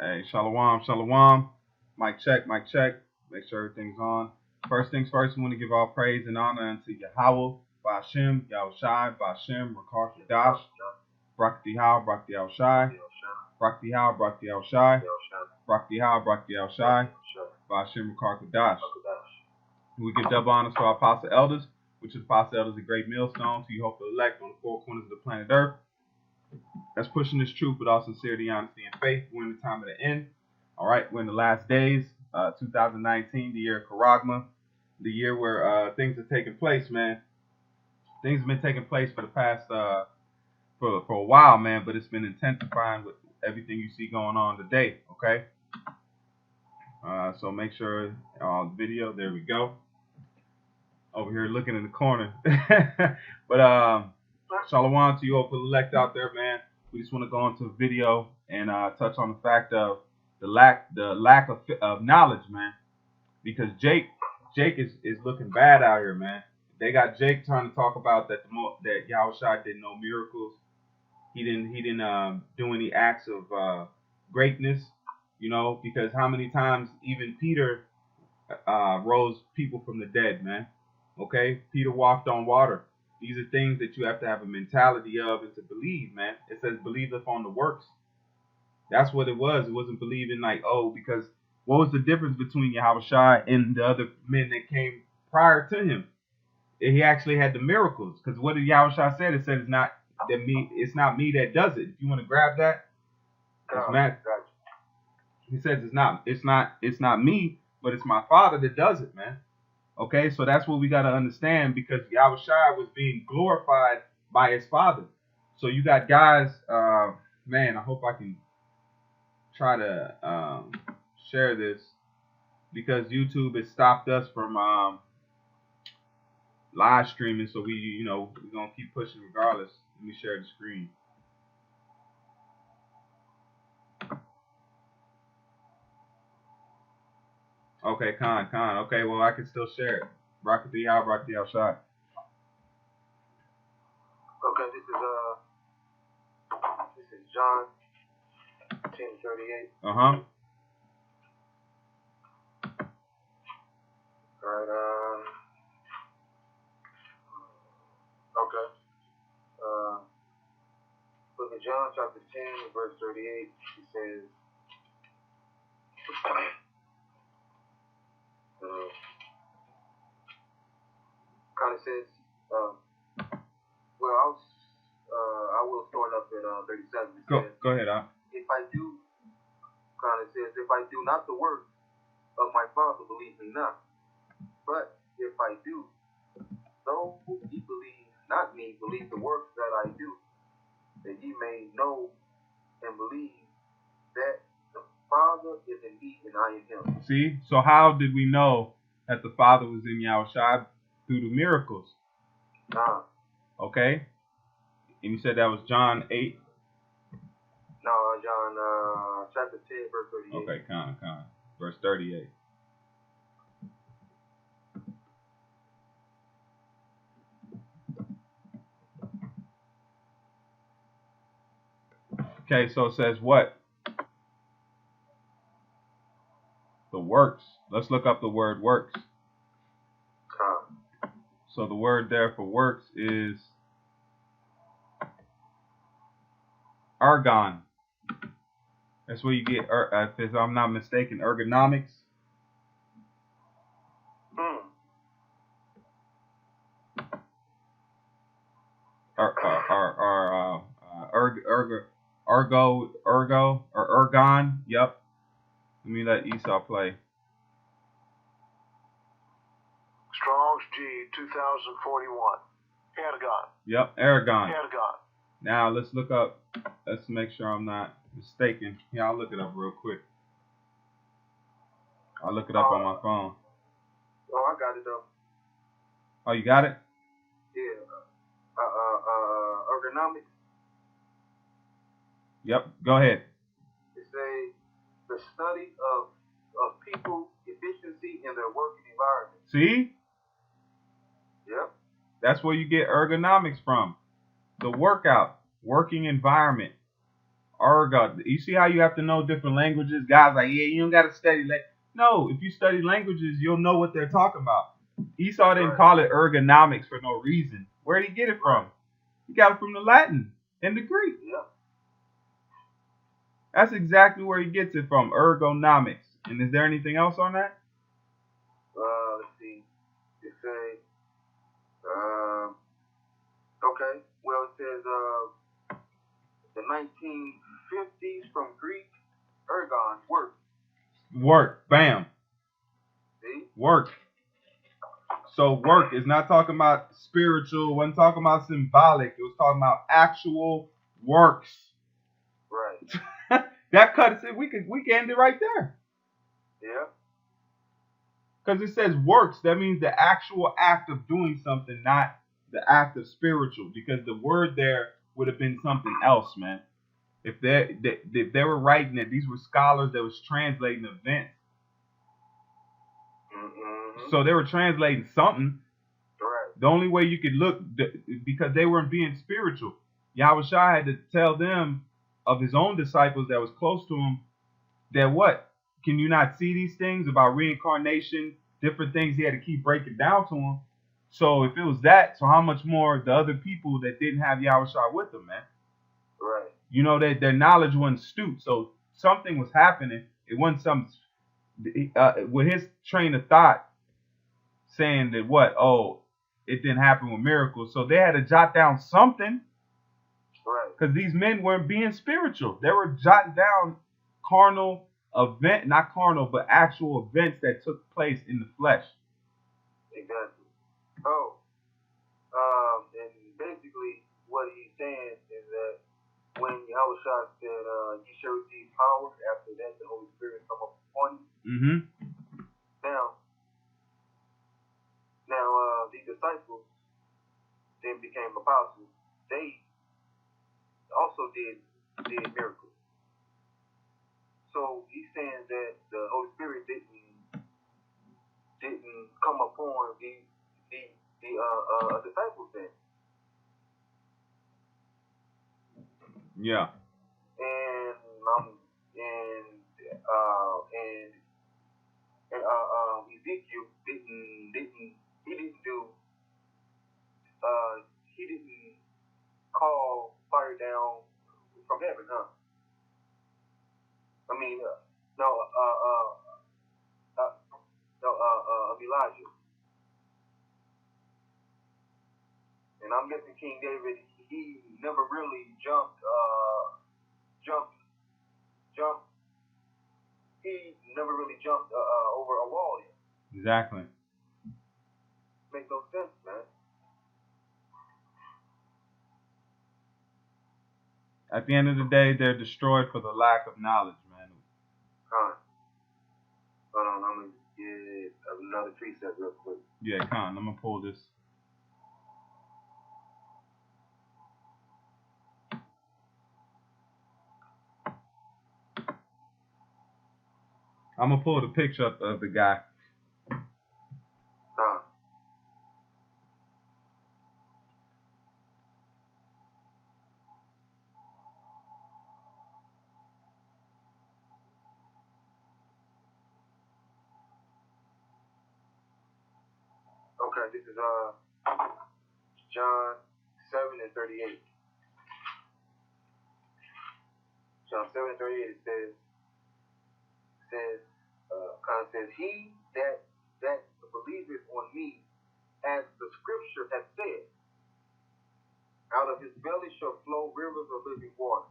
Hey, shalom, shalom. Mic check, mic check. Make sure everything's on. First things first, we want to give all praise and honor unto Yahweh, Bashem, Yahawashi, Bashem, Rakar Kadash, Brakti How, Brakti Yahawashi, Brakti How, Brakti Yahawashi, Brakti How, Brakti Yahawashi, Bashem, Rakar Kadash. We give double honors to our apostle elders, which is apostle elders, a great millstone to you hope to elect on the four corners of the planet Earth. That's pushing this truth with all sincerity, honesty, and faith. We're in the time of the end. All right, we're in the last days, 2019, the year of Karagma, the year where things are taking place, man. Things have been taking place for the past, for a while, man, but it's been intensifying with everything you see going on today, okay? So make sure on the video, there we go. Over here looking in the corner. But shalom to you all elect out there, man. We just want to go into a video and touch on the fact of the lack of knowledge, man. Because Jake is looking bad out here, man. They got Jake trying to talk about that Yahawashi did no miracles. He didn't do any acts of greatness, you know. Because how many times even Peter rose people from the dead, man. Okay, Peter walked on water. These are things that you have to have a mentality of and to believe, man. It says believe upon the works. That's what it was. It wasn't believing like, oh, because what was the difference between Yahawashi and the other men that came prior to him? He actually had the miracles. Because what did Yahawashi say? It said it's not me that does it. If you want to grab that, it's Matt. He says it's not me, but it's my Father that does it, man. Okay, so that's what we got to understand, because Yahawashi was being glorified by his Father. So you got guys, man, I hope I can try to share this, because YouTube has stopped us from live streaming, so we're going to keep pushing regardless. Let me share the screen. Okay, Khan. Okay, well, I can still share it. Rocket the outside. Okay, this is John 10:38. Uh-huh. Alright, okay. Book of John, chapter 10, verse 38, he says, kind of says, well, I will start up at 37. Go ahead, If I do, kind of says, if I do not the work of my Father, believe me not. But if I do, though ye believe not me, believe the works that I do, that ye may know and believe that the Father is in me and I in him. See? So how did we know that the Father was in Yahawashi? Through the miracles. Okay? And you said that was John 8? No, John chapter 10, verse 38. Okay, Con. Verse 38. Okay, so it says what? The works. Let's look up the word works. So the word there for works is ergon. That's where you get, if I'm not mistaken, ergonomics. Ergo, or ergon. Yep. Let me let Esau play. Strong's G 2041. Ergon. Yep, ergon. Ergon. Now let's look up. Let's make sure I'm not mistaken. Yeah, I'll look it up real quick. I'll look it up on my phone. Oh, I got it though. Oh, you got it? Yeah. Ergonomics. Yep. Go ahead. It say the study of people's efficiency in their working environment. See? Yep. That's where you get ergonomics from. The working environment. Erga. You see how you have to know different languages? Guys like, yeah, you don't got to study. No, if you study languages, you'll know what they're talking about. Esau didn't call it ergonomics for no reason. Where did he get it from? He got it from the Latin and the Greek. Yeah. That's exactly where he gets it from, ergonomics. And is there anything else on that? Let's see. It says, okay. Well, it says, the 1950s from Greek, ergon, work. Work. Bam. See? Work. So work is not talking about spiritual, wasn't talking about symbolic. It was talking about actual works. Right. That cuts it. We can end it right there. Yeah. Because it says works. That means the actual act of doing something, not the act of spiritual. Because the word there would have been something else, man. If they were writing that, these were scholars that was translating events. Mm-hmm. So they were translating something. Right. The only way you could look, because they weren't being spiritual. Yahawashi had to tell them of his own disciples that was close to him that what? Can you not see these things about reincarnation, different things he had to keep breaking down to them? So if it was that, so how much more the other people that didn't have Yahawashi with them, man? Right. You know, that their knowledge wasn't astute. So something was happening. It wasn't some, with his train of thought saying that what? Oh, it didn't happen with miracles. So they had to jot down something. Right. Because these men weren't being spiritual. They were jotting down carnal not carnal, but actual events that took place in the flesh. Exactly. Oh. And basically what he's saying is that when Yahawashi said, you shall receive power, after that the Holy Spirit come up upon you. Mm-hmm. Now, these disciples then became apostles. They also did miracles. So he's saying that the Holy Spirit didn't come upon the disciples then. Yeah. And Ezekiel he didn't call fire down from heaven, huh? I mean, Elijah. And I'm guessing King David, he never really jumped. He never really jumped over a wall yet. Exactly. Makes no sense, man. At the end of the day, they're destroyed for the lack of knowledge, man. Hold on, I'm gonna get another preset real quick. Yeah, I'm gonna pull this. I'm gonna pull the picture up of the guy. Okay, this is John 7:38. John 7:38 says he that believeth on me, as the scripture has said, out of his belly shall flow rivers of living water.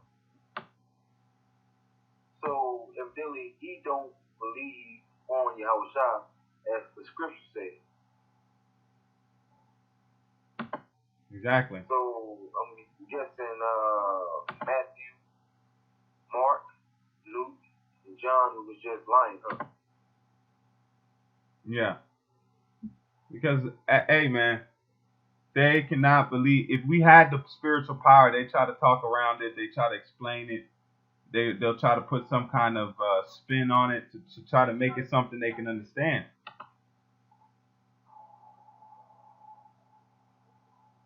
So evidently he don't believe on Yahawashi as the scripture says. Exactly. So I'm guessing Matthew, Mark, Luke, and John was just lying, huh? Yeah. Because, hey, man, they cannot believe. If we had the spiritual power, they try to talk around it. They try to explain it. They'll try to put some kind of spin on it to try to make it something they can understand.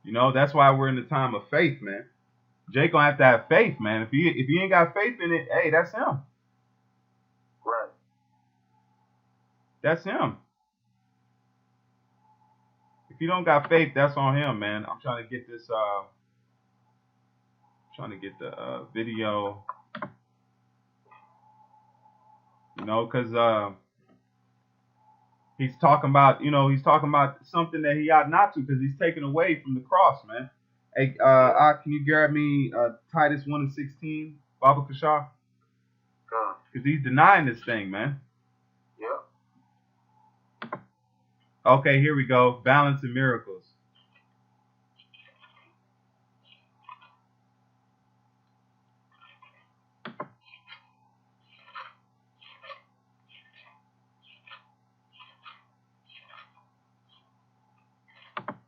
You know, that's why we're in the time of faith, man. Jake gonna have to have faith, man. If he ain't got faith in it, hey, that's him. Right. That's him. If you don't got faith, that's on him, man. I'm trying to get this. Trying to get the video. You know, because he's talking about, he's talking about something that he ought not to, because he's taken away from the cross, man. Hey, can you grab me Titus 1:16, Baba Kashaw? Because he's denying this thing, man. Yeah. Okay, here we go. Balance and miracles.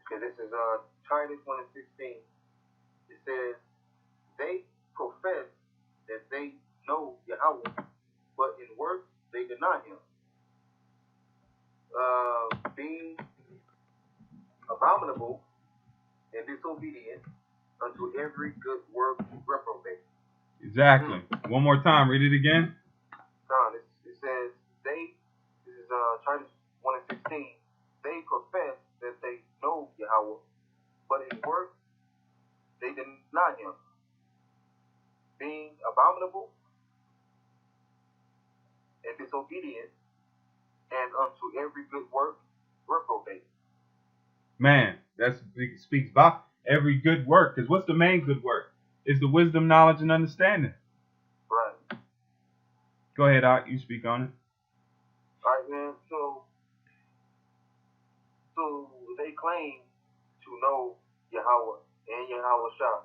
Okay, this is Titus 1:16. It says, they profess that they know Yahweh, but in works they deny him, being abominable and disobedient unto every good work reprobate. Exactly. One more time. Read it again. It says, this is Titus 1:16, they profess that they know Yahweh, but in works they deny him, being abominable and disobedient, and unto every good work reprobate. Man, that speaks about every good work. Because what's the main good work? It's the wisdom, knowledge, and understanding. Right. Go ahead, Art. You speak on it. All right, man. So they claim to know Yahweh and Yahawashi,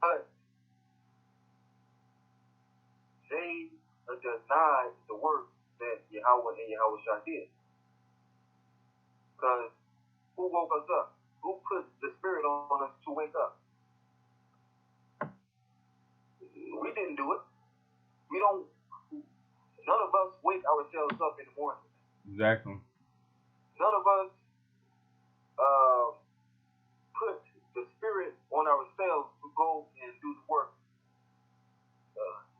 but they deny the work that Yahweh and Yahawashi did. Because who woke us up? Who put the spirit on us to wake up? We didn't do it. None of us wake ourselves up in the morning. Exactly. None of us put the spirit on ourselves to go and do the work.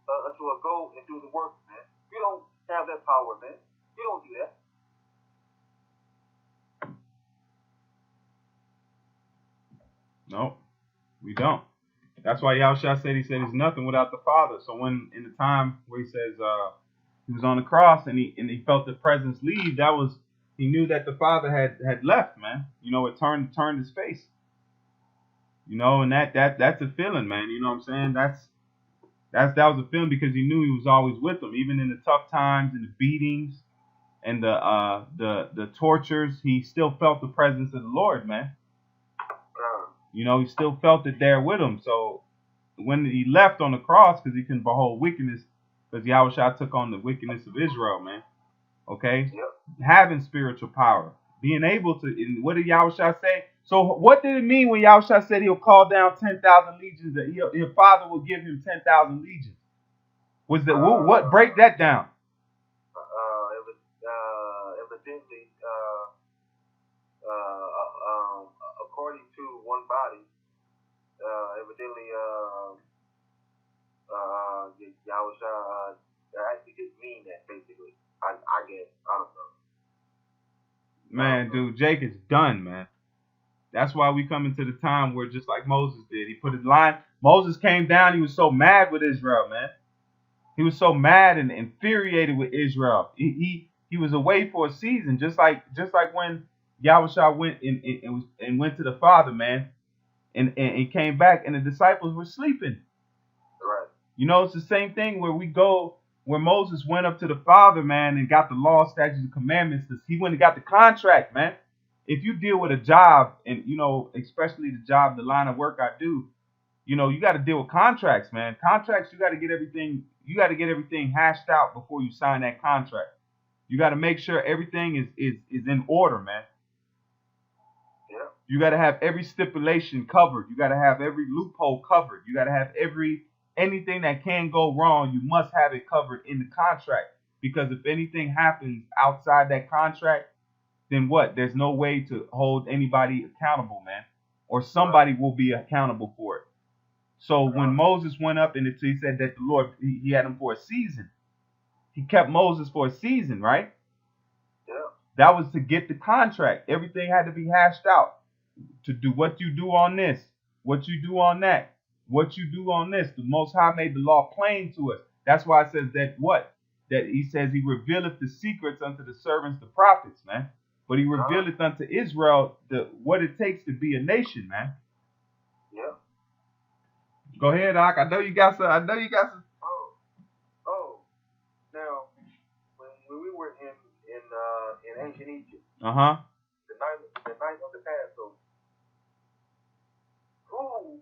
To go and do the work, man. We don't have that power, man. We don't do that. No, we don't. That's why Yahawashi said, he's nothing without the Father. So when in the time where he says he was on the cross and he felt the presence leave, he knew that the Father had left, man. It turned his face. And that's a feeling, man. You know what I'm saying? That was a feeling, because he knew he was always with them, even in the tough times and the beatings and the tortures. He still felt the presence of the Lord, man. He still felt it there with him. So when he left on the cross, because he couldn't behold wickedness, because Yahawashi took on the wickedness of Israel, man. Okay? Yep. Having spiritual power. Being able to, and what did Yahawashi say? So what did it mean when Yahawashi said he'll call down 10,000 legions, that his Father will give him 10,000 legions? Was that what? Break that down. Evidently, according to one body, evidently, Yahawashi actually didn't mean that, basically. I guess. I don't know. Man, dude, Jake is done, man. That's why we come into the time where, just like Moses did, he put his line. Moses came down. He was so mad with Israel, man. He was so mad and infuriated with Israel. He was away for a season, just like when Yahawashi went to the Father, man, and he came back and the disciples were sleeping. Right. It's the same thing where Moses went up to the Father, man, and got the law, statutes, and commandments. He went and got the contract, man. If you deal with a job, and especially the line of work I do, you got to deal with contracts, man. Contracts, you got to get everything hashed out before you sign that contract. You got to make sure everything is in order, man. Yeah. You got to have every stipulation covered. You got to have every loophole covered. You got to have anything that can go wrong, you must have it covered in the contract. Because if anything happens outside that contract, then what? There's no way to hold anybody accountable, man. or somebody will be accountable for it. So when Moses went up and he said that the Lord, he had him for a season. He kept Moses for a season, right? Yeah. That was to get the contract. Everything had to be hashed out. To do what you do on this, what you do on that, what you do on this. The Most High made the law plain to us. That's why it says that what? That he says he revealeth the secrets unto the servants, the prophets, man. But he revealeth unto Israel what it takes to be a nation, man. Yeah. Go ahead, Doc. I know you got some. Oh. Now, when we were in ancient Egypt, Uh huh. the night of the Passover, who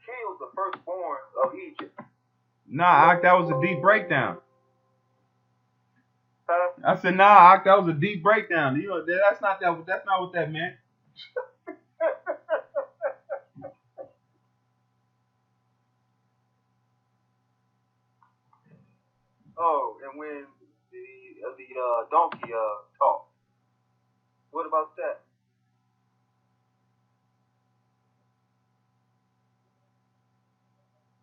killed the firstborn of Egypt? Nah, Doc, that was a deep breakdown. Huh? I said, nah, Doc, that was a deep breakdown. You know, that's not what that meant. Oh, and when the donkey talked, what about that?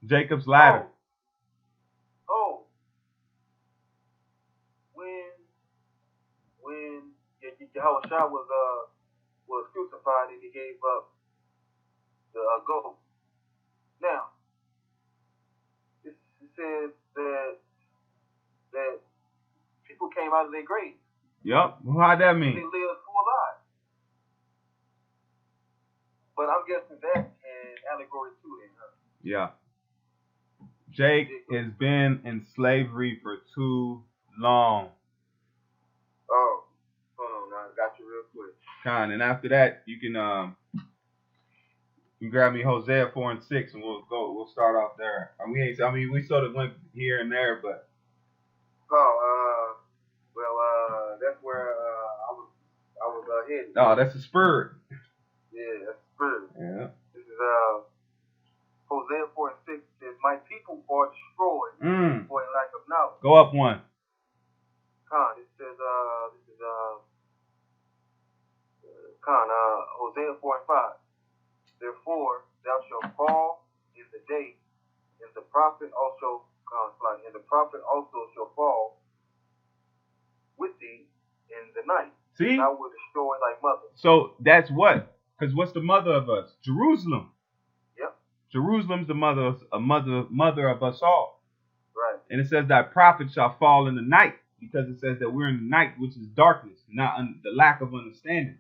Jacob's ladder. Oh. When Yahawashi was crucified and he gave up the goat. Now, it says that people came out of their graves. Yep. How'd that mean? They lived full lives. But I'm guessing that's an allegory too, then, huh? Yeah. Jake has been in slavery for too long. Oh, hold on, I got you real quick. And after that, you can grab me Hosea 4 and 6, and we'll start off there. We sort of went here and there, but that's where I was headed. oh, that's a spur. Yeah, that's a spur. Yeah. This is Hosea 4 and 6 says, "My people are destroyed for a lack of knowledge." Go up one. It says this is Hosea 4 and 5. "Therefore thou shalt fall in the day, and the prophet also shall fall with thee in the night. See? I will destroy thy mother." So that's what? Because what's the mother of us? Jerusalem. Yep. Jerusalem's the mother of us all. Right. And it says thy prophet shall fall in the night, because it says that we're in the night, which is darkness, not the lack of understanding.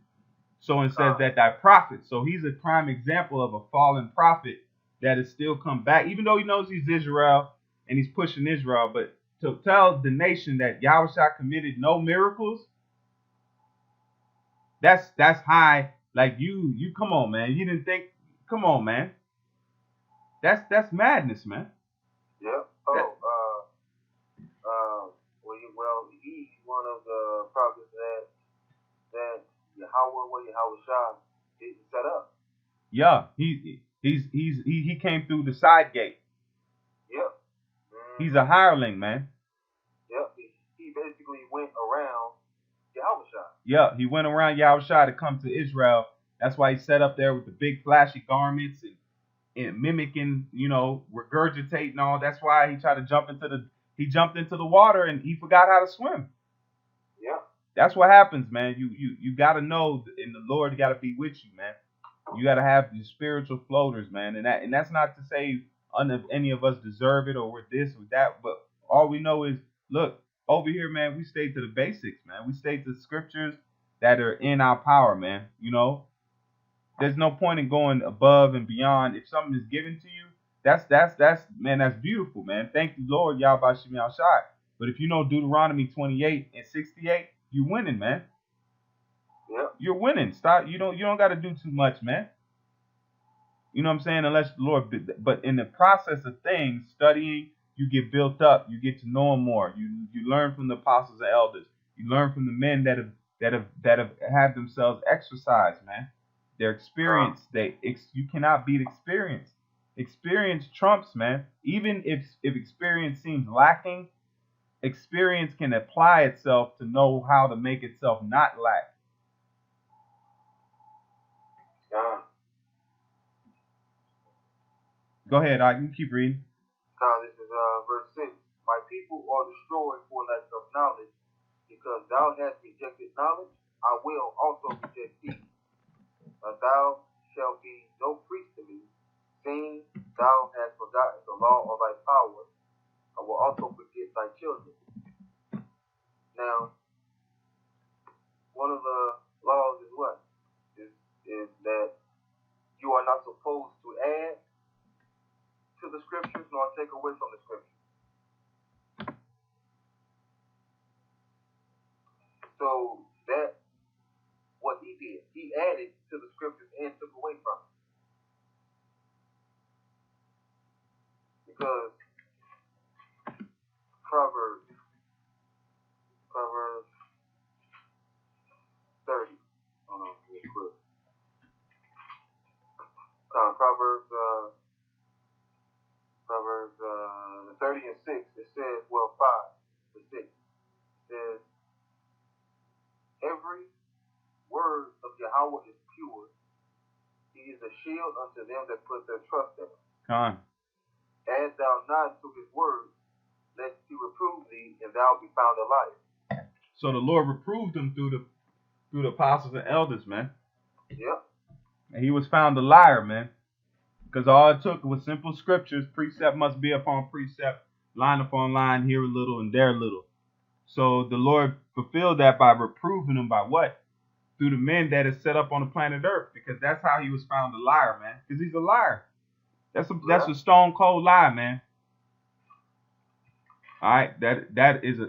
So it says that thy prophet. So he's a prime example of a fallen prophet that has still come back, even though he knows he's Israel and he's pushing Israel. But to tell the nation that Yahawashi committed no miracles, that's high. Like you come on, man. You didn't think, come on, man. That's madness, man. Yep. He's one of the prophets that Yahawashi didn't set up. Yeah, he came through the side gate. Yep. He's a hireling, man. Yep. He basically went around Yahawashi. Yeah, he went around Yahawashi to come to Israel. That's why he set up there with the big flashy garments and mimicking, regurgitating all. That's why he tried to jumped into the water and he forgot how to swim. Yeah. That's what happens, man. You gotta know, and the Lord gotta be with you, man. You gotta have these spiritual floaters, man. And that's not to say any of us deserve it or we're this or that, but all we know is, look, over here, man, we stay to the basics, man. We stay to the scriptures that are in our power, man. There's no point in going above and beyond. If something is given to you, that's beautiful, man. Thank you, Lord, Yahawashi Shai. But if you know Deuteronomy 28 and 68, you're winning, man. Yeah. You're winning. Stop. You don't got to do too much, man. You know what I'm saying? Unless the Lord. But in the process of things, studying, you get built up. You get to know Him more. You learn from the apostles and elders. You learn from the men that have had themselves exercised, man. Their experience. You cannot beat experience. Experience trumps, man. Even if experience seems lacking, experience can apply itself to know how to make itself not lack. Go ahead, I can keep reading. Now this is verse 6. My people are destroyed for lack of knowledge, because thou hast rejected knowledge, I will also reject thee. Thou shalt be no priest to me, seeing thou hast forgotten the law of thy power. I will also forget thy children. Now, one of the laws is what? Is that you are not supposed to add to the scriptures nor take away from the scriptures. So that what he did, he added to the scriptures and took away from it. Because Proverbs 30. Hold on, real quick. Proverbs 30 and 6. It says, 5 to 6. It says, every word of Yahweh is pure. He is a shield unto them that put their trust in him. Add thou not to his word, lest he reprove thee, and thou be found a liar. So the Lord reproved him through the apostles and elders, man. Yep. And he was found a liar, man. Because all it took was simple scriptures. Precept must be upon precept, line upon line, here a little and there a little. So the Lord fulfilled that by reproving him by what? Through the men that is set up on the planet Earth. Because that's how he was found a liar, man. Because he's a liar. That's a stone cold lie, man. All right, that is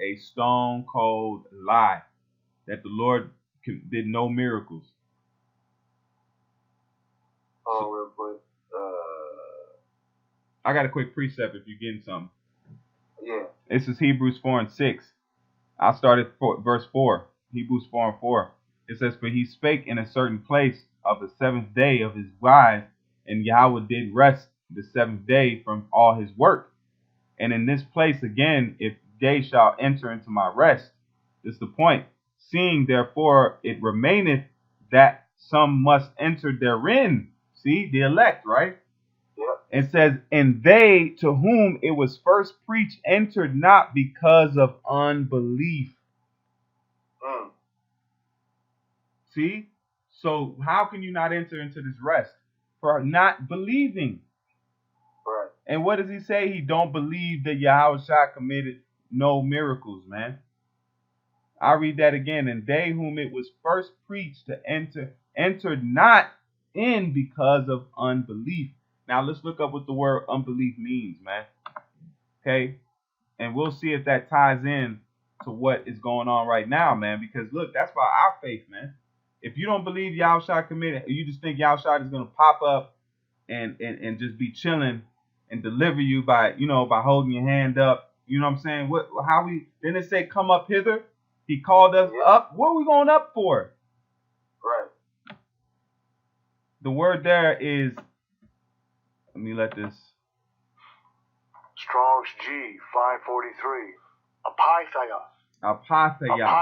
a stone cold lie that the Lord did no miracles. Real quick. I got a quick precept if you're getting something. Yeah. This is Hebrews 4 and 6. I'll start at verse 4. Hebrews 4 and 4. It says, for he spake in a certain place of the seventh day of his wise, and Yahweh did rest the seventh day from all his work. And in this place again, if they shall enter into my rest, this is the point. Seeing therefore it remaineth that some must enter therein. See, the elect, right? Yeah. It says, and they to whom it was first preached entered not because of unbelief. See? So how can you not enter into this rest? For not believing. Right. And what does he say? He don't believe that Yahawashi committed no miracles, man. I'll read that again. And they whom it was first preached to entered not in because of unbelief. Now let's look up what the word unbelief means, man. Okay? And we'll see if that ties in to what is going on right now, man. Because look, that's about our faith, man. If you don't believe Yahawashi committed, you just think Yahawashi is going to pop up and just be chilling and deliver you by holding your hand up. You know what I'm saying? Didn't it say come up hither? He called us up. What are we going up for? Right. The word there is, let me let this. Strong's G 543. Apatheia.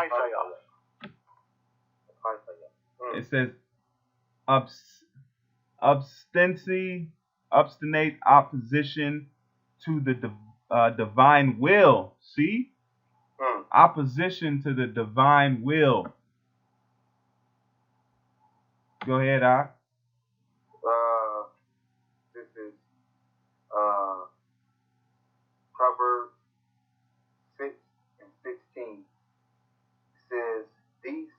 It says obstinate opposition to the divine will. See? Opposition to the divine will. Go ahead, Ak. This is Proverbs 6 and 16. It says, these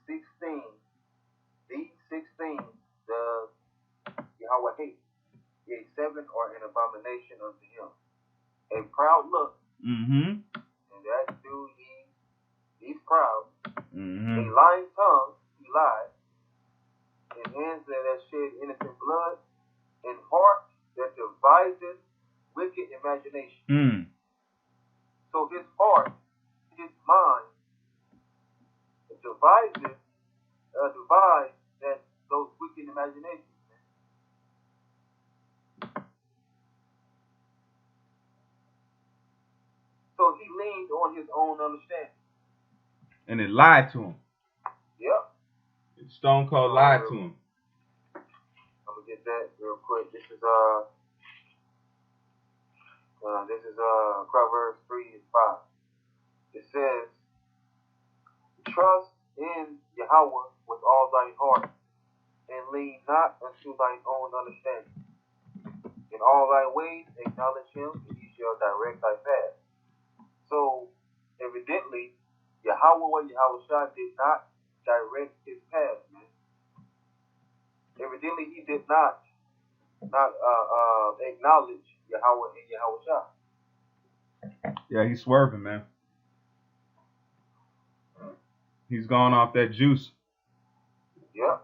16 does Yahweh hate. Yea, 7 are an abomination unto him. A proud look, and that do he's proud. A lying tongue, he lies. And hands that shed innocent blood, and heart that devises wicked imagination. So his heart, his mind, devise that those wicked imaginations. So he leaned on his own understanding. And it lied to him. Yep. Stone Cold lied to him. get that real quick. This is Proverbs 3:5. It says, "Trust in Yahweh with all thine heart, and lean not unto thine own understanding. In all thy ways acknowledge him, and he shall direct thy path." So, evidently, Yahweh Yahawashi did not direct his path, man. Evidently, he did not acknowledge Yahweh and Yahawashi. Yeah, he's swerving, man. He's going off that juice. Yeah.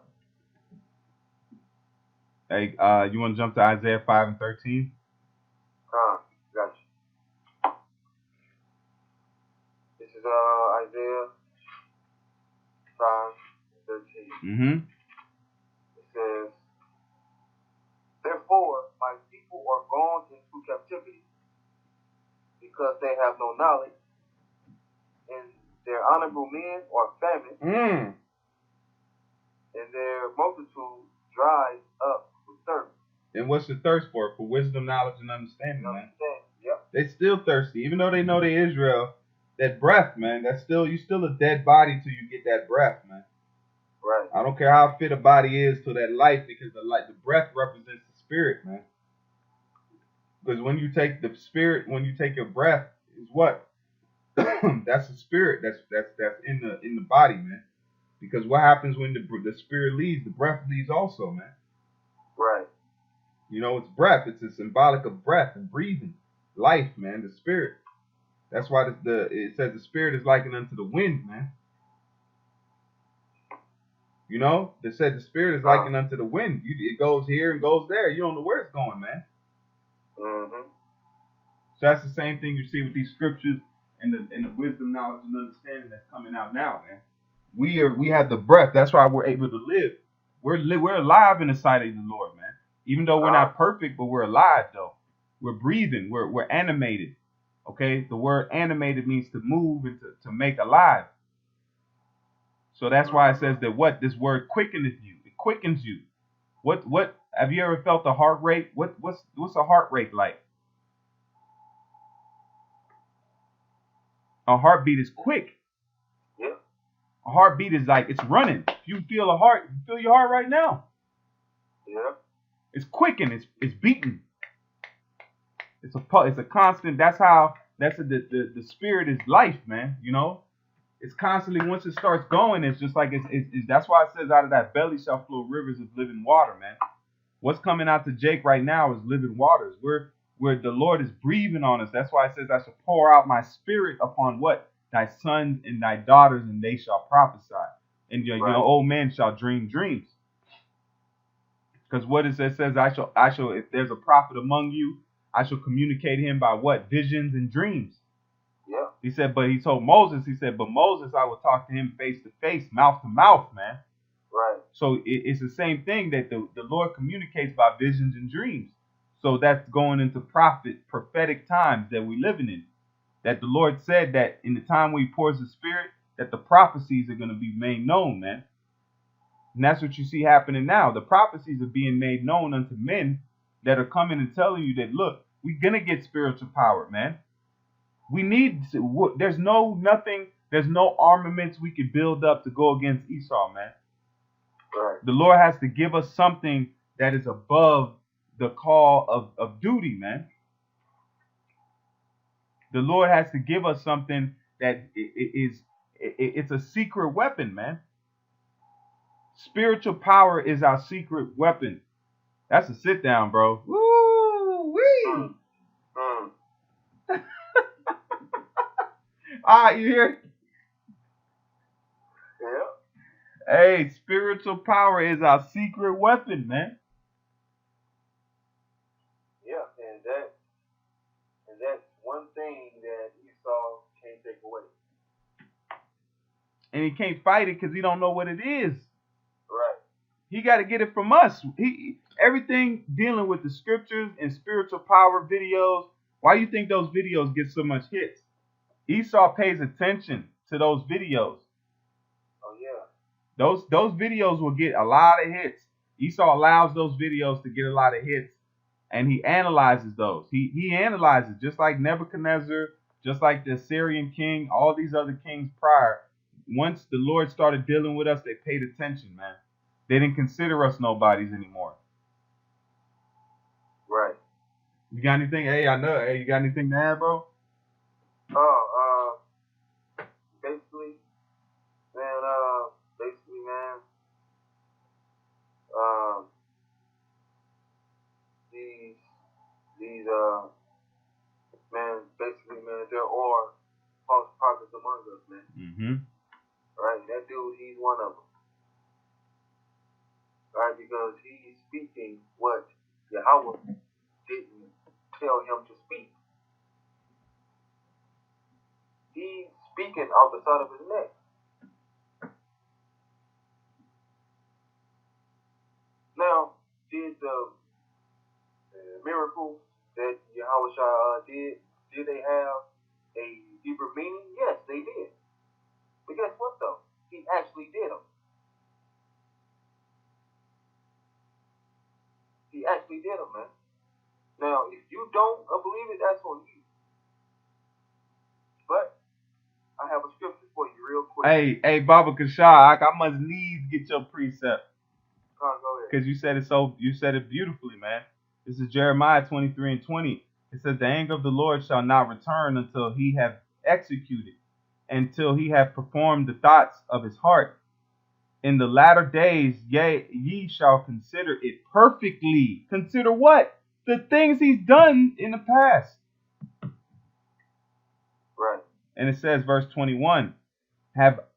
Hey, you want to jump to Isaiah 5:13? Gotcha. This is Isaiah 5:13. Mm-hmm. It says, "Therefore my people are gone into captivity, because they have no knowledge, and their honorable men are famine, and their multitude dries up with thirst." And what's the thirst for? For wisdom, knowledge, and understanding, man. Yep. They still thirsty, even though they know they Israel. That breath, man. That's still you still a dead body till you get that breath, man. Right. I don't care how fit a body is to that life, because the breath represents the spirit, man. Because when you take the spirit, when you take your breath, is what? That's the spirit. That's in the body, man. Because what happens when the spirit leaves? The breath leaves also, man. Right. You know, it's breath. It's a symbolic of breath and breathing, life, man. The spirit. That's why it says the spirit is likened unto the wind, man. You know, they said the spirit is likened unto the wind. It goes here and goes there. You don't know where it's going, man. Mm-hmm. So that's the same thing you see with these scriptures and the wisdom, knowledge, and understanding that's coming out now, man. We have the breath. That's why we're able to live. We're alive in the sight of the Lord, man. Even though we're not perfect, but we're alive though. We're breathing. We're animated. Okay, the word animated means to move and to make alive. So that's why it says that what this word quickeneth you. It quickens you. What have you ever felt a heart rate? What's a heart rate like? A heartbeat is quick. Yeah. A heartbeat is like it's running. If you feel your heart right now. Yeah. It's quicking. It's beating. It's a constant. The spirit is life, man. You know, it's constantly, once it starts going, it's just like it's that's why it says out of that belly shall flow rivers of living water, man. What's coming out to Jake right now is living waters. Where the Lord is breathing on us. That's why it says I shall pour out my spirit upon what? Thy sons and thy daughters, and they shall prophesy. And your old men shall dream dreams. Because what it says I shall, if there's a prophet among you, I shall communicate him by what? Visions and dreams. Yeah. He said, but he told Moses, but Moses, I will talk to him face to face, mouth to mouth, man. Right. So it's the same thing that the Lord communicates by visions and dreams. So that's going into prophetic times that we're living in. That the Lord said that in the time when he pours the spirit, that the prophecies are going to be made known, man. And that's what you see happening now. The prophecies are being made known unto men that are coming and telling you that, look, we're going to get spiritual power, man. We need, there's no armaments we can build up to go against Esau, man. Right. The Lord has to give us something that is above the call of duty, man. The Lord has to give us something that it's a secret weapon, man. Spiritual power is our secret weapon. That's a sit down, bro. Woo wee. All right, you hear? Yeah. Hey, spiritual power is our secret weapon, man. Yeah, and that's one thing that Esau can't take away. And he can't fight it because he don't know what it is. Right. He got to get it from us. Everything dealing with the scriptures and spiritual power videos. Why do you think those videos get so much hits? Esau pays attention to those videos. Oh yeah. Those videos will get a lot of hits. Esau allows those videos to get a lot of hits, and he analyzes those. He analyzes, just like Nebuchadnezzar, just like the Assyrian king, all these other kings prior. Once the Lord started dealing with us, they paid attention, man. They didn't consider us nobodies anymore. Right. You got anything? Hey, I know. Hey, you got anything to add, bro? Basically, man, these, man, there are false prophets among us, man. Mm-hmm. Right? That dude, he's one of them. Right? Because he's speaking what Yahweh didn't tell him to speak. He's speaking off the side of his neck. Now, did the miracles that Yahawashi did they have a deeper meaning? Yes, they did. But guess what, though? He actually did them. He actually did them, man. Now, if you don't believe it, that's on you. But I have a scripture for you real quick. Hey, Baba Kashak, I must needs get your precept. Go ahead. Because you said it beautifully, man. This is Jeremiah 23:20. It says, the anger of the Lord shall not return until he have executed, until he have performed the thoughts of his heart. In the latter days, yea, ye shall consider it perfectly. Consider what? The things he's done in the past. Right. And it says, verse 21,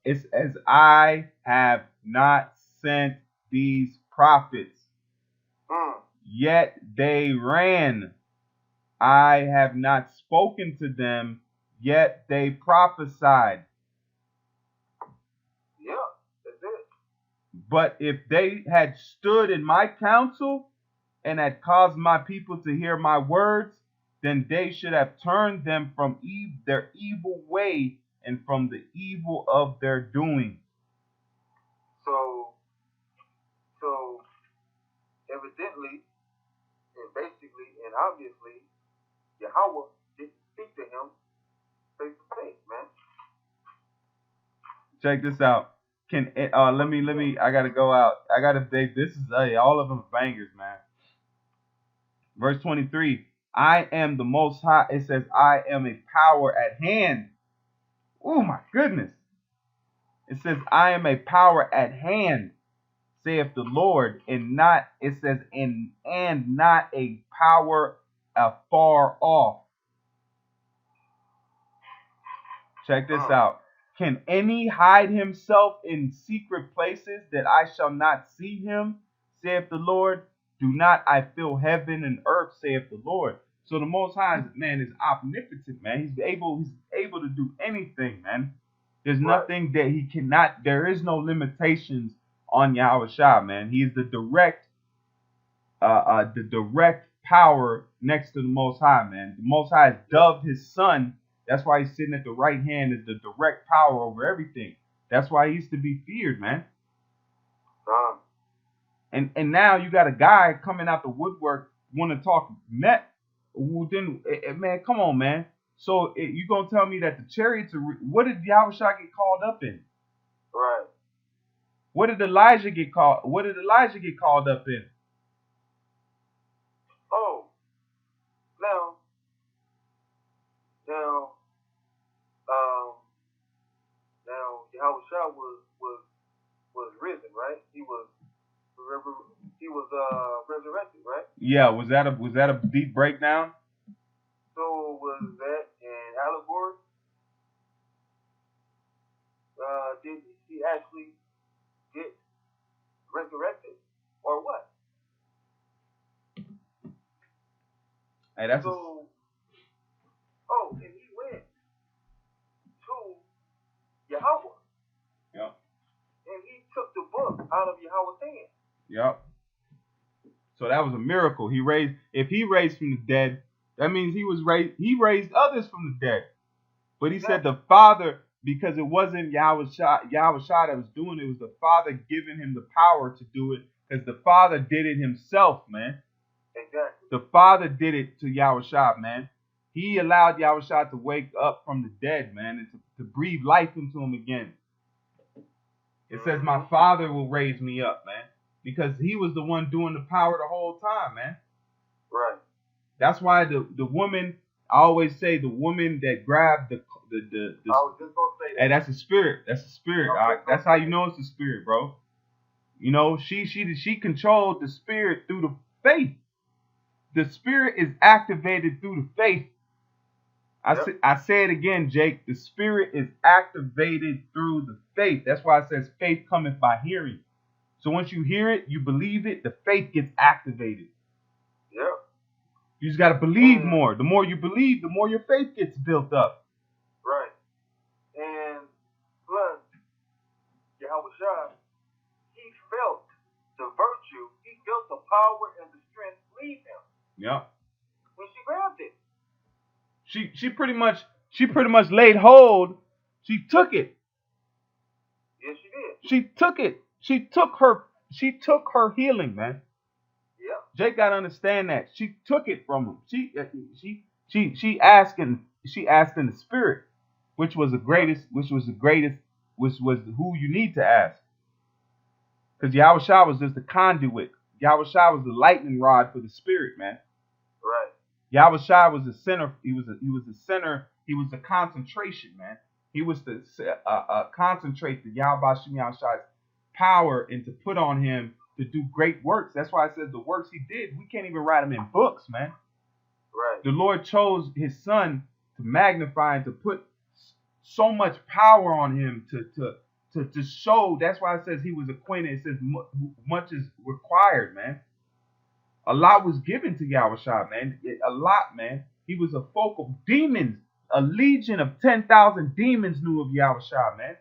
it says, I have not sent these prophets, yet they ran. I have not spoken to them, yet they prophesied. Yeah, that's it. But if they had stood in my counsel and had caused my people to hear my words, then they should have turned them from their evil way and from the evil of their doing. So evidently, and basically, and obviously, Yahweh didn't speak to him face to face, man. Check this out. Let me. I gotta go out. I gotta dig. This is all of them bangers, man. Verse 23. I am the Most High. It says, I am a power at hand. Oh my goodness. It says, I am a power at hand, saith the Lord, and not. It says, and not a power afar off. Check this out. Can any hide himself in secret places that I shall not see him, saith the Lord? Do not I fill heaven and earth, saith the Lord. So the Most High, man, is omnipotent, man. He's able to do anything, man. There's nothing that he cannot. There is no limitations on Yahawashi, man. He is the direct power next to the Most High, man. The Most High has dubbed his son. That's why he's sitting at the right hand as the direct power over everything. That's why he used to be feared, man. And now you got a guy coming out the woodwork want to talk met. Then, man, come on, man. So you gonna tell me that the chariots are? What did Yahawashi get called up in? Right. What did Elijah get called? What did Elijah get called up in? Oh, now, Yahawashi was risen, right? He was resurrected, right? Yeah. Was that a deep breakdown? So was that an allegory? Did he actually get resurrected, or what? Hey, that's so. And he went to Yahweh. Yep. And he took the book out of Yahweh's hand. Yep. So that was a miracle. If he raised from the dead, that means he raised others from the dead. But he said the Father, because it wasn't Yahawashi that was doing it, was the Father giving him the power to do it, Because the Father did it himself, man. Exactly. The Father did it to Yahawashi, man. He allowed Yahawashi to wake up from the dead, man, and to breathe life into him again. It says, my Father will raise me up, man. Because he was the one doing the power the whole time, man. Right. That's why the woman, I always say the woman that grabbed the I was just gonna say that. hey, that's a spirit. That's a spirit. All right? That's how you know it's a spirit, bro. You know, she controlled the spirit through the faith. The spirit is activated through the faith. I say it again, Jake. The spirit is activated through the faith. That's why it says faith cometh by hearing. So once you hear it, you believe it, the faith gets activated. Yep. You just got to believe more. The more you believe, the more your faith gets built up. Right. And plus, Yahawashi, he felt the virtue, he felt the power and the strength leave him. Yep. When she grabbed it. She pretty much laid hold. She took it. Yes, she did. She took it. She took her healing, man. Yeah. Jake gotta understand that. She took it from him. She asked in the spirit, which was who you need to ask. Because Yahawashi was just the conduit. Yahawashi was the lightning rod for the spirit, man. Right. Yahawashi was the center. He was the center. He was the concentration, man. He was to concentrate the Yahawashi's power and to put on him to do great works. That's why I said the works he did, we can't even write them in books, man. Right. The Lord chose his son to magnify and to put so much power on him to show. That's why it says he was acquainted. It says much is required, man. A lot was given to Yahawashi, man. A lot, man. He was a focal. Demons, a legion of 10,000 demons knew of Yahawashi, man.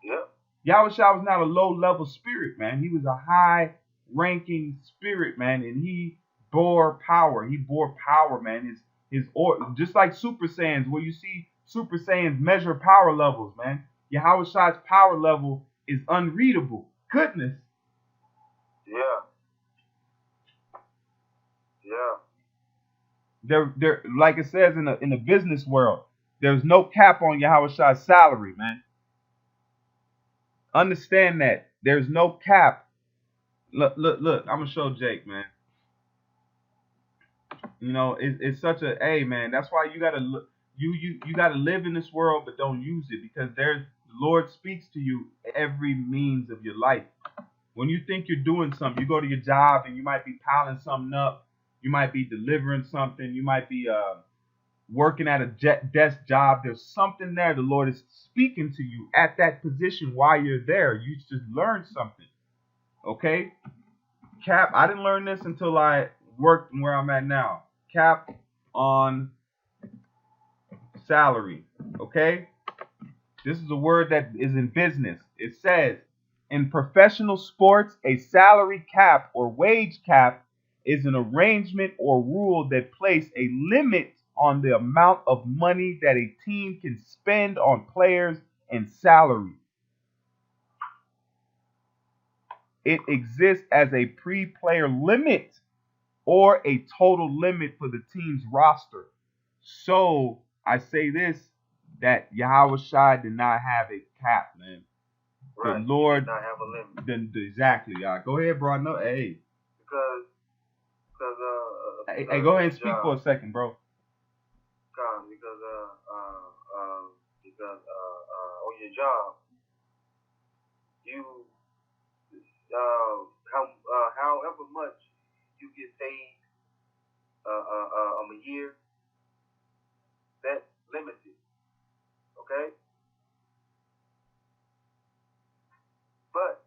Yep. Yahawashi was not a low-level spirit, man. He was a high-ranking spirit, man, and he bore power. He bore power, man. Just like Super Saiyans, where you see Super Saiyans measure power levels, man. Yahawashi's power level is unreadable. Goodness. Yeah. There, like it says in the business world, there's no cap on Yahawashi's salary, man. Understand that there's no cap. Look. I'm gonna show Jake, man. You know, it's such a man. That's why you gotta look. You gotta live in this world, but don't use it, because the Lord speaks to you every means of your life. When you think you're doing something, you go to your job and you might be piling something up. You might be delivering something. You might be working at a desk job. There's something there. The Lord is speaking to you at that position while you're there. You just learned something. Okay? Cap, I didn't learn this until I worked where I'm at now. Cap on salary. Okay? This is a word that is in business. It says, in professional sports, a salary cap or wage cap is an arrangement or rule that place a limit on the amount of money that a team can spend on players and salary. It exists as a pre-player limit or a total limit for the team's roster. So I say this, that Yahawashi did not have a cap, man. Right. The Lord did not have a limit. Then exactly, y'all. Go ahead, bro. No, hey. Because Hey, go ahead and speak for a second, bro. Because on your job, you however much you get paid a year, that's limited. Okay? But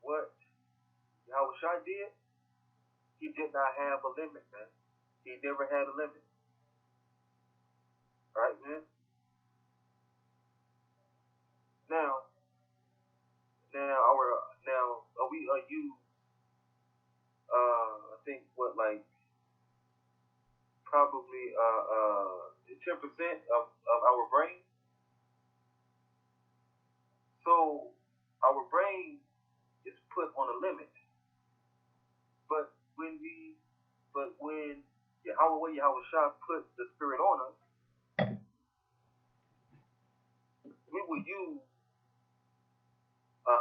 what Yahawashi did, he did not have a limit, man. He never had a limit. Right, man? Now we use I think probably 10% of our brain. So our brain is put on a limit. But when Yahawashi put the Spirit on us, we will use 100%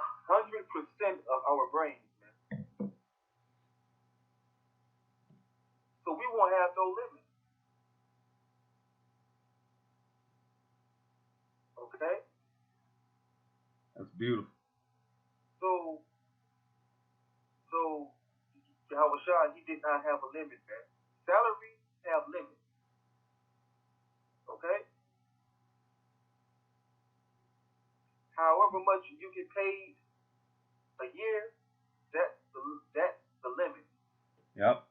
of our brains, man. So we won't have no limit. Okay? That's beautiful. So Yahawashi, he did not have a limit, man. Salaries have limits. Okay? However much you get paid a year, that's the limit. Yep.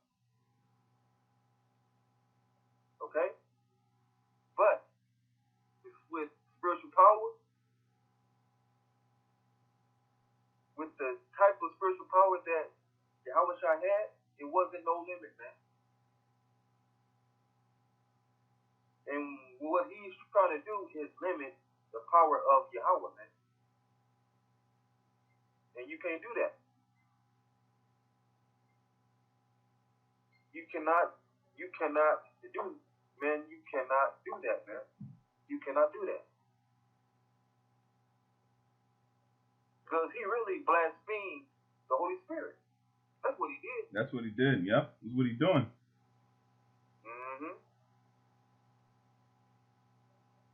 Okay? But with spiritual power, with the type of spiritual power that Yahawashi had, it wasn't no limit, man. And what he's trying to do is limit the power of Yahweh, man. And you can't do that. You cannot do that, man. You cannot do that. Because he really blasphemed the Holy Spirit. That's what he did. That's what he did. Yep. That's what he's doing. Mm-hmm.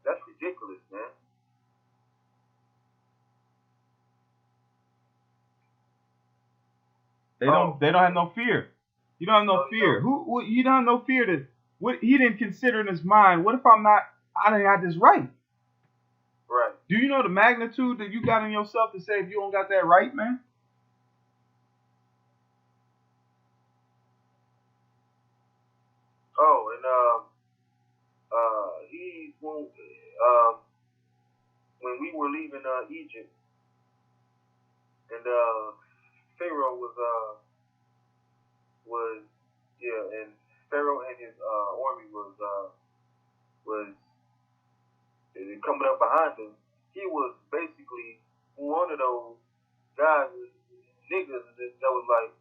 That's ridiculous, man. They don't have no fear. You don't have no fear. Who you don't have no fear that what he didn't consider in his mind, what if I didn't got this right? Right. Do you know the magnitude that you got in yourself to say if you don't got that right, man? Oh, and he when we were leaving Egypt, and Pharaoh was and Pharaoh and his army was coming up behind him. He was basically one of those guys, niggas that was like,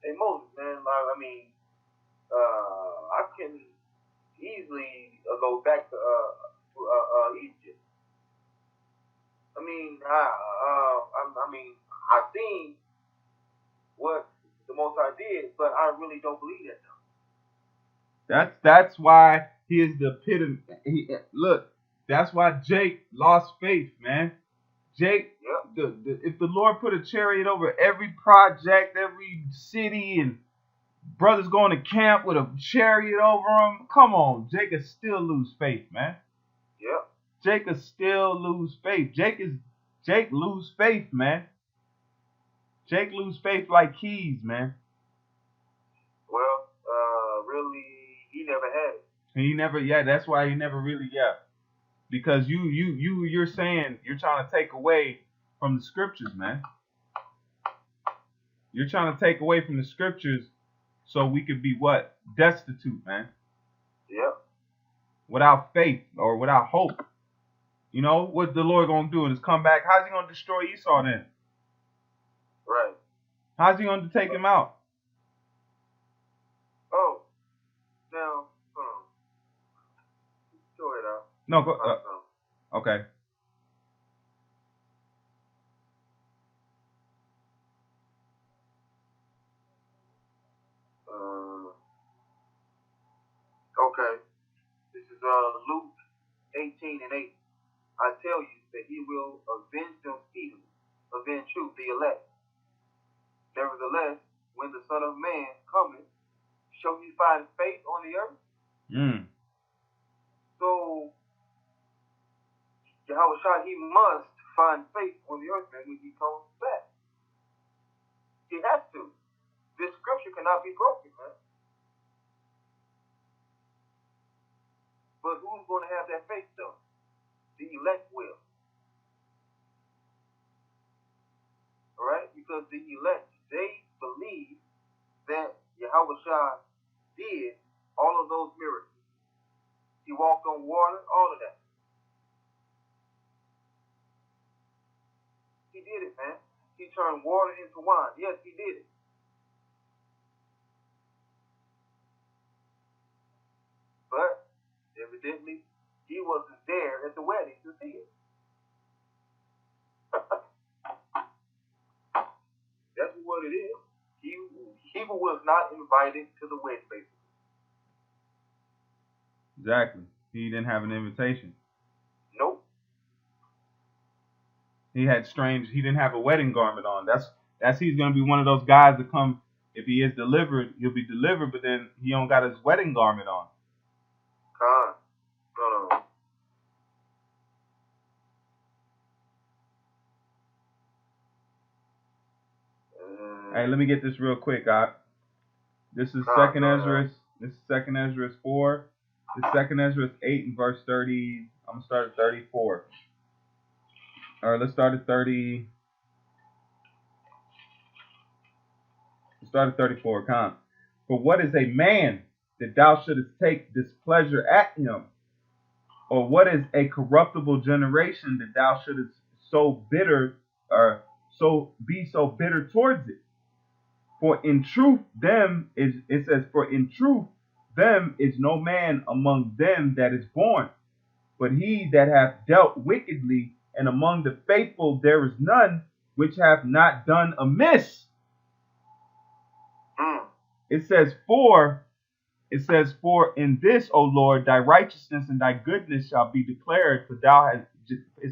"Hey Moses, man, I mean, I can easily go back to Egypt. I mean, I seen what the Most High did, but I really don't believe that though." That's why he is the epitome. Look, that's why Jake lost faith, man. Jake, yep. If the Lord put a chariot over every project, every city, and brothers going to camp with a chariot over them, come on, Jake could still lose faith, man. Yep. Jake could still lose faith. Jake lose faith, man. Jake lose faith like keys, man. Well, really, he never had it. That's why he never really, because you're saying you're trying to take away from the scriptures, man. You're trying to take away from the scriptures so we could be what? Destitute, man. Yep. Without faith or without hope. You know what the Lord gonna do is come back. How's he gonna destroy Esau then? Right. How's he gonna take him out? Oh, now, go ahead out. No, go. Okay. Okay. This is Luke 18:8. I tell you that he will avenge them speedily, avenge you, the elect. Nevertheless, when the Son of Man cometh, shall he find faith on the earth? So, Yahawashi, he must find faith on the earth, man, when he comes back. He has to. This scripture cannot be broken, man. But who's going to have that faith, though? The elect will. Alright? Because the elect, they believe that Yahawashi did all of those miracles. He walked on water, all of that. He did it, man. He turned water into wine. Yes, he did it. But evidently, he wasn't there at the wedding to see it. That's what it is. He was not invited to the wedding, basically. Exactly. He didn't have an invitation. Nope. He didn't have a wedding garment on. That's he's gonna be one of those guys that come, if he is delivered, he'll be delivered, but then he don't got his wedding garment on. No. Hey, let me get this real quick, This is Second Ezra. This is Second Ezra 4. This is Second Ezra 8 and verse 30. I'm gonna start at 34. All right, let's start at 30. Let's start at 34. Come. For what is a man that thou shouldest take displeasure at him? Or what is a corruptible generation that thou shouldest so bitter, or be so bitter towards it? For in truth, for in truth, them is no man among them that is born, but he that hath dealt wickedly, and among the faithful there is none which hath not done amiss. It says, for in this, O Lord, thy righteousness and thy goodness shall be declared, for it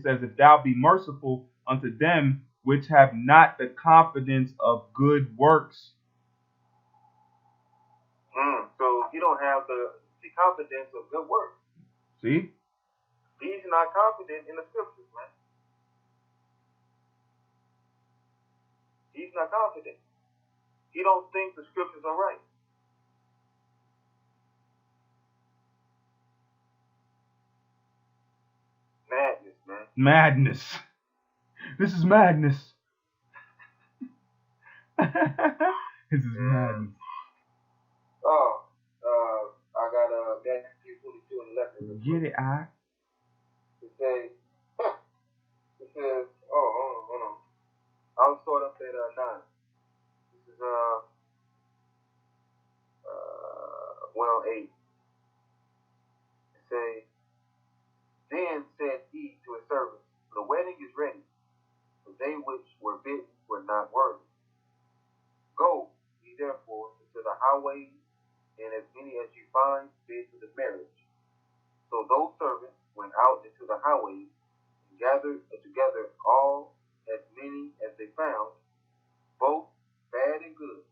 says, if thou be merciful unto them which have not the confidence of good works. So you don't have the confidence of good works. See? He's not confident in the scriptures, man. He's not confident. He don't think the scriptures are right. Madness, man. Madness. This is madness. This is madness. I got Matthew 22 and 11. Get it, It says, hold on. I'll start up at 9. This is 8. It says, then said he to his servants, the wedding is ready, but they which were bidden were not worthy. Go ye therefore into the highways, and as many as you find, bid to the marriage. So those servants went out into the highways, and gathered together all as many as they found, both bad and good.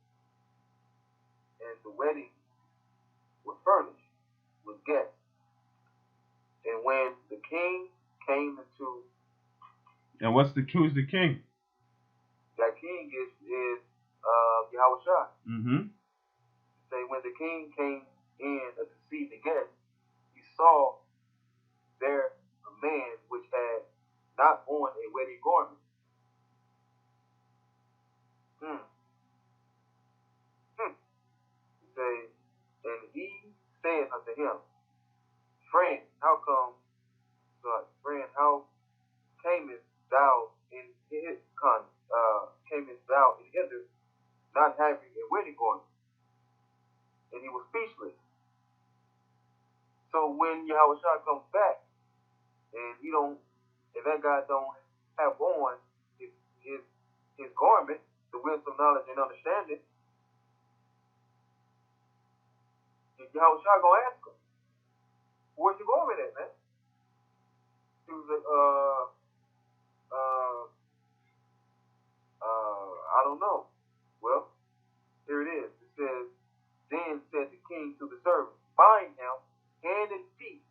And the wedding was furnished with guests. And when the king came into... And who's the king? That king is Yahawashi. Mm-hmm. Say when the king came in to see the guests, he saw there a man which had not on a wedding garment. And he said unto him, Friend, how camest thou in hither, not having a wedding garment? And he was speechless. So when Yahawashi comes back, and that guy don't have on his garment, the wisdom, knowledge, and understanding, Yahawashi gonna ask him, where's your garment at, man? He was like, I don't know. Well, here it is. It says, then said the king to the servant, bind him hand and feet,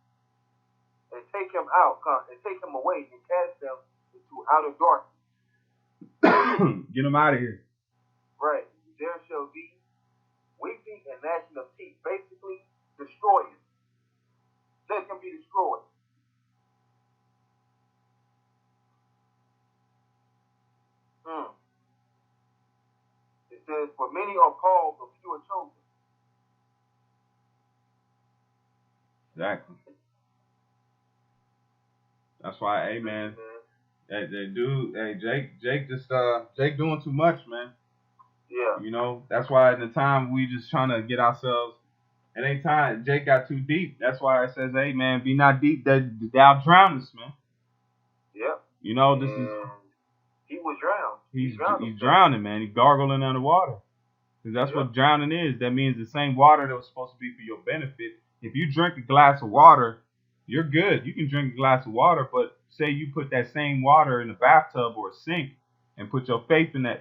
and take him out, and take him away, and cast him into outer darkness. Get him out of here. Right. There shall be weeping and gnashing of teeth. Basically, destroy him. Let him be destroyed. It says, for many are called, but few are chosen. Exactly. That's why, hey man, That dude, hey Jake just Jake doing too much, man. Yeah. You know, that's why at the time we just trying to get ourselves. At any time Jake got too deep. That's why it says, hey man, be not deep that thou drownest, man. Yep. You know, this is he was drowned. He's drowning, man. He's gargling underwater. Because that's what drowning is. That means the same water that was supposed to be for your benefit. If you drink a glass of water, you're good. You can drink a glass of water, but say you put that same water in a bathtub or a sink and put your face in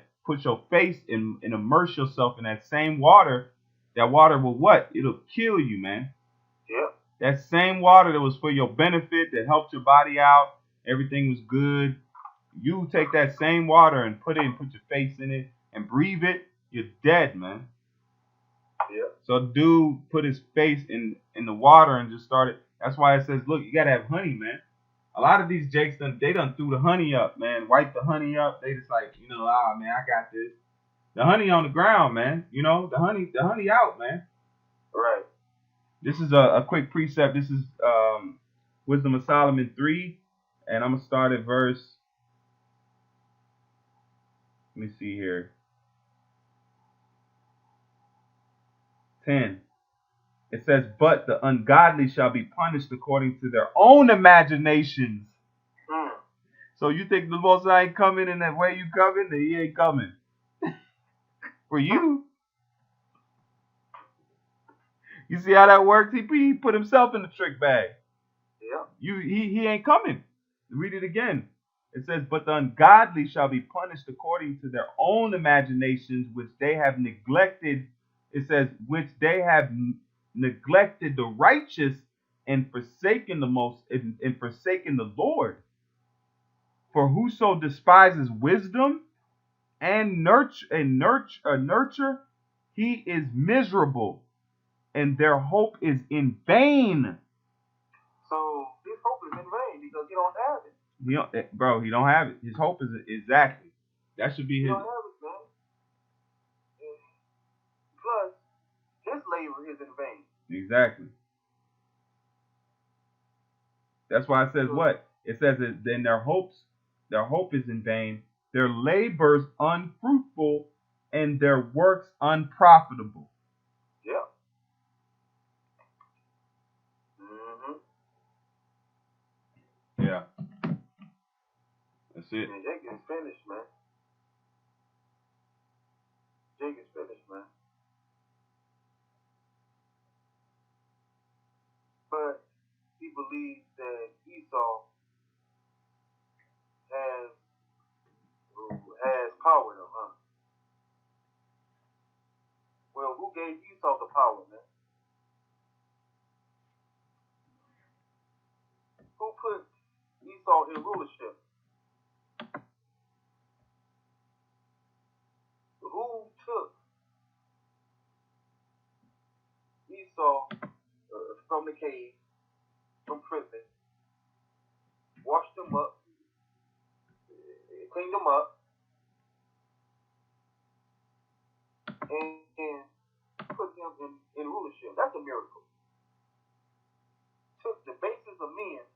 and immerse yourself in that same water, that water will what? It'll kill you, man. Yep. That same water that was for your benefit, that helped your body out, everything was good. You take that same water and put your face in it and breathe it, you're dead, man. Yeah. So dude put his face in the water and just started. That's why it says, look, you gotta have honey, man. A lot of these jakes they done threw the honey up, man. Wipe the honey up. They just like, man, I got this. The honey on the ground, man. You know, the honey out, man. Right. This is a quick precept. This is Wisdom of Solomon 3, and I'm gonna start at verse. Let me see here. 10. It says, but the ungodly shall be punished according to their own imaginations. So you think the Most High ain't coming in that way you coming? Then he ain't coming. For you. You see how that works? He put himself in the trick bag. Yeah. He ain't coming. Read it again. It says, but the ungodly shall be punished according to their own imaginations, which they have neglected. It says, which they have neglected the righteous and forsaken forsaken the Lord. For whoso despises wisdom and nurture, he is miserable, and their hope is in vain. So his hope is in vain because he don't have it. He don't have it. His hope is exactly. That should be his. He don't have it, man. And plus, his labor is in vain. Exactly. That's why it says what? It says that then their hope is in vain, their labors unfruitful, and their works unprofitable. Yeah. Yeah. That's it. Man, Jake is finished, man. Jake is finished, man. But he believes that Esau has power, though, huh? Well, who gave Esau the power, man? Who put Esau in rulership? Who took Esau from the cave, from prison, washed him up, cleaned him up, and put him in rulership? That's a miracle. Took the basis of men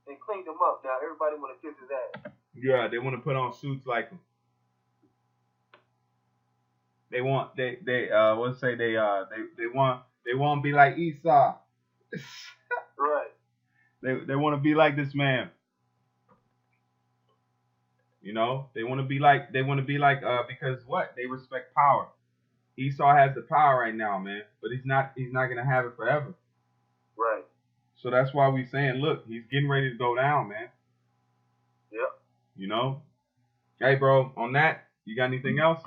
and cleaned him up. Now everybody want to kiss his ass. Yeah, they want to put on suits like him. They want to be like Esau. Right. They want to be like this man. You know, they want to be like because what? They respect power. Esau has the power right now, man, but he's not gonna have it forever. Right. So that's why we saying, look, he's getting ready to go down, man. Yep. You know? Hey, bro, on that, you got anything else?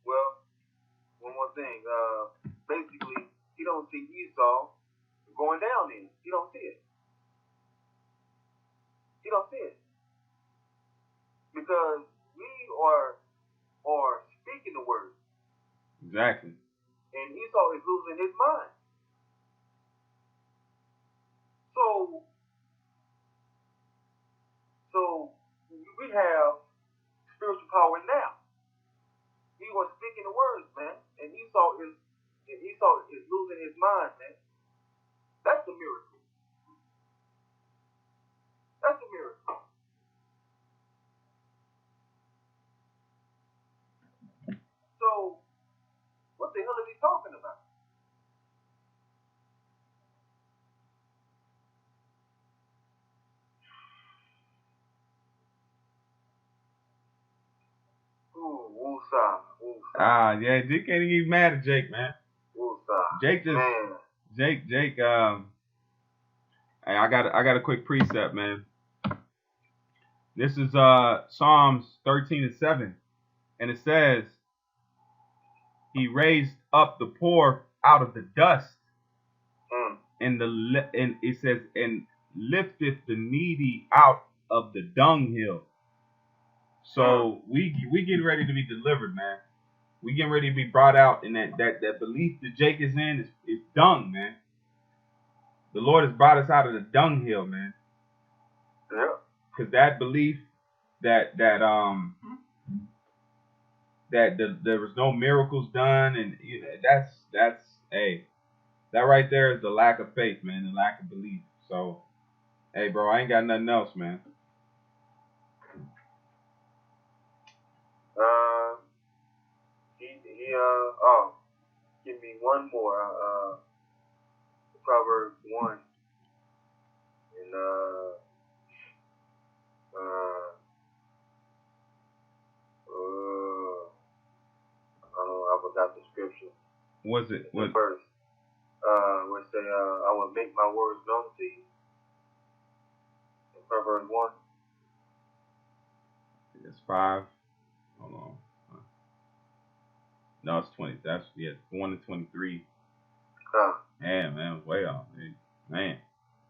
Well, one more thing. Basically, he don't see Esau going down in. He don't see it. He don't see it. Because we are speaking the word. Exactly. And Esau is losing his mind. So we have spiritual power now. We are speaking the words, man. And Esau is losing his mind, man. That's a miracle. That's a miracle. Woosah. Woosah. Yeah, Jake can't even get mad at Jake, man. Woosah. Jake just, Man. Jake, hey, I got a quick precept, man. This is Psalms 13:7, and it says, "He raised up the poor out of the dust, and it says, and lifteth the needy out of the dunghill." So we getting ready to be delivered, man. We getting ready to be brought out, and that belief that Jake is in is dung, man. The Lord has brought us out of the dunghill, man. Yeah. Because that belief that there was no miracles done, and you know, that's hey, that right there is the lack of faith, man, the lack of belief. So, hey, bro, I ain't got nothing else, man. Give me one more. Proverbs 1 and I forgot the scripture. Was it? What verse? Where it say, "I will make my words known to you." In Proverbs 1. It's 5. Hold on. No, it's 20. That's 1 to 23. Man, way off, man.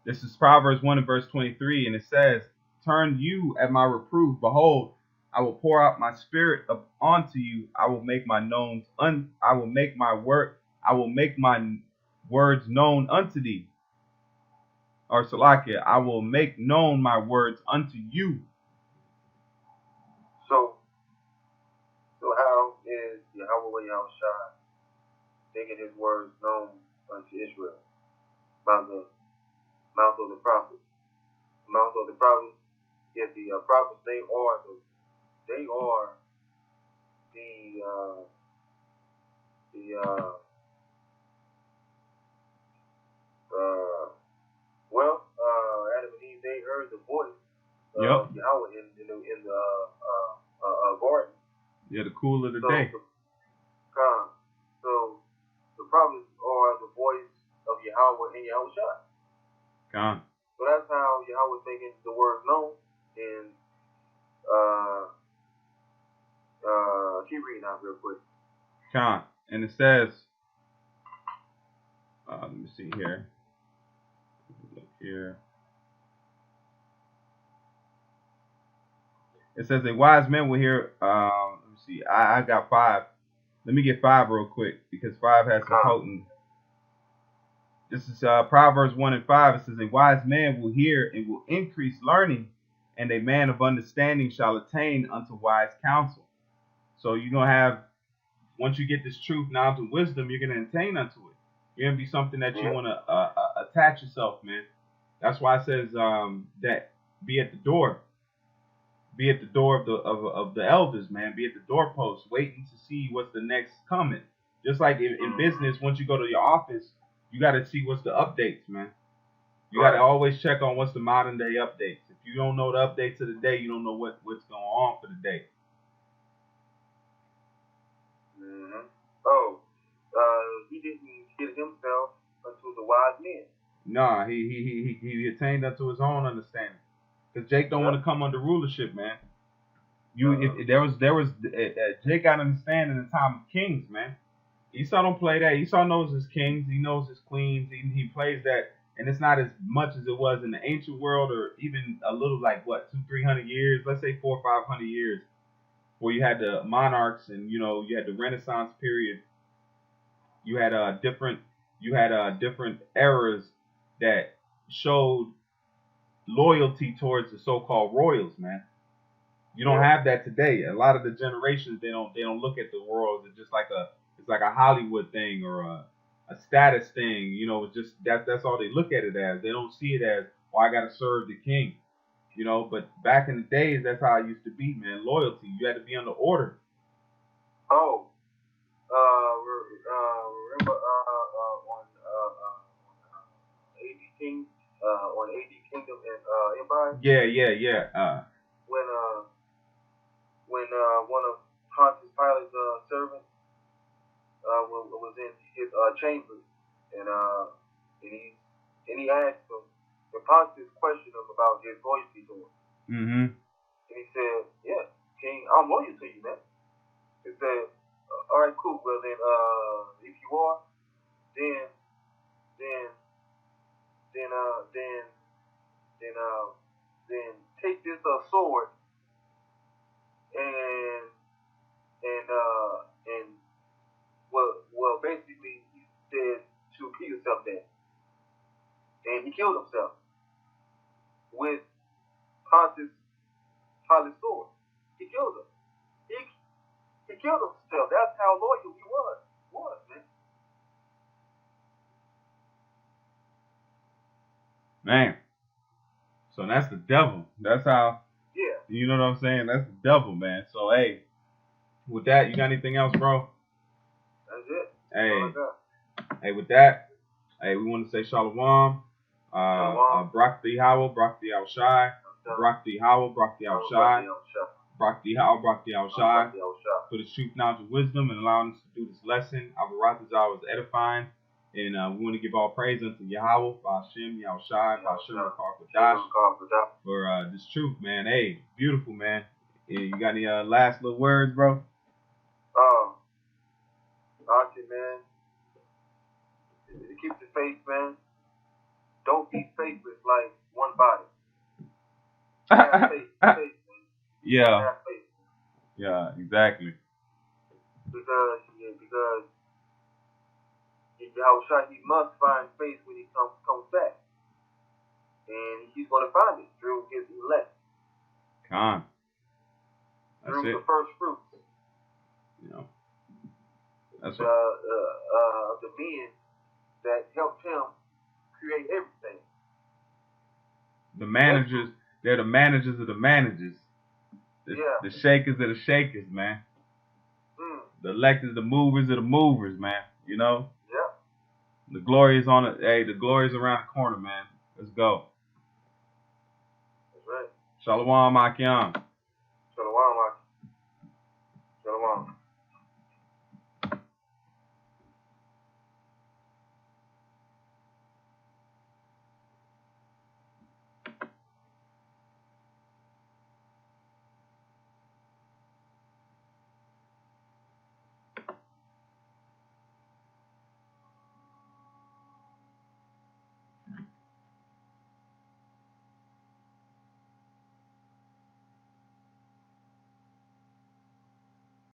This is Proverbs 1 and verse 23, and it says, "Turn you at my reproof. Behold, I will pour out my spirit onto you. I will make my words known unto thee." Or Salakia, I will make known my words unto you. So how is Yahawashi making his words known unto Israel by the mouth of the prophet? The mouth of the prophet, yet the prophets, they are Adam and Eve, they heard the voice of Yahweh in the garden. Yeah, the cool of the day. So the prophets are the voice of Yahweh and Yahawashi. So that's how Yahweh is making the words known. And keep reading out real quick. And it says, let me see here. Look here. It says a wise man will hear. Let me see. I got 5. Let me get 5 real quick because 5 has some potent. This is Proverbs 1 and 5. It says a wise man will hear and will increase learning, and a man of understanding shall attain unto wise counsel. So you're gonna have, once you get this truth, knowledge, and wisdom, you're gonna attain unto it. You're gonna be something that you wanna attach yourself, man. That's why it says that be at the door. Be at the door of the elders, man. Be at the doorpost, waiting to see what's the next coming. Just like in business, once you go to your office, you got to see what's the updates, man. You got to always check on what's the modern day updates. If you don't know the updates of the day, you don't know what's going on for the day. Mm-hmm. He didn't get himself unto the wise men. Nah, he attained unto his own understanding. Because Jake don't want to come under rulership, man. If there was Jake got understanding in the time of kings, man. Esau don't play that. Esau knows his kings. He knows his queens. He plays that, and it's not as much as it was in the ancient world, or even a little like what 200-300 years. Let's say 400 or 500 years, where you had the monarchs, and you had the Renaissance period. You had different eras that showed loyalty towards the so-called royals, man. You don't have that today. A lot of the generations they don't look at the world as just like a Hollywood thing or a status thing. It's just that's all they look at it as. They don't see it as, oh, I gotta serve the king. But back in the days, that's how it used to be, man. Loyalty. You had to be under order. Remember on AD Kingdom and Empire? Yeah. When one of Pontius pilot's servant was in his chambers, and he asked him and posed this question about his loyalty to him. Mm-hmm. And he said, "Yeah, King, I'm loyal to you, man." He said, "All right, cool. Well then, if you are, then take this sword and well basically he said to kill himself then, and he killed himself with Pilate's sword. He killed him. He killed himself. That's how loyal he was, man. Man. So that's the devil. That's how. Yeah. You know what I'm saying? That's the devil, man. So hey, with that, you got anything else, bro? That's it. Hey, with that, hey, we want to say Shalom. Brak the Yahawashi, Brak the Yahawashi, Brak the Yahawashi, Brak the Yahawashi, Brak the Yahawashi, Brak the Yahawashi, for the truth, knowledge, and wisdom, and allowing us to do this lesson. Our Baratazah was edifying, and we want to give all praise unto Yahweh, Ba'ashem, Yahawashi, Ba'ashem, Karpadash, for this truth, man. Hey, beautiful, man. You got any last little words, bro? Okay, man. Keep the faith, man. Don't be faithless like one body. Have faith, man. Yeah. Have faith. Yeah, exactly. Because Yahawashi, he must find faith when he comes back. And he's going to find it through his elect. That's through it. the first fruits. You know. That's the men that helped him create everything. The managers, they're the managers of the managers. The shakers of the shakers, man. The electors, the movers of the movers, man. You know? Yeah. The glory is on it. Hey, the glory is around the corner, man. Let's go. That's right. Shalom, Akim.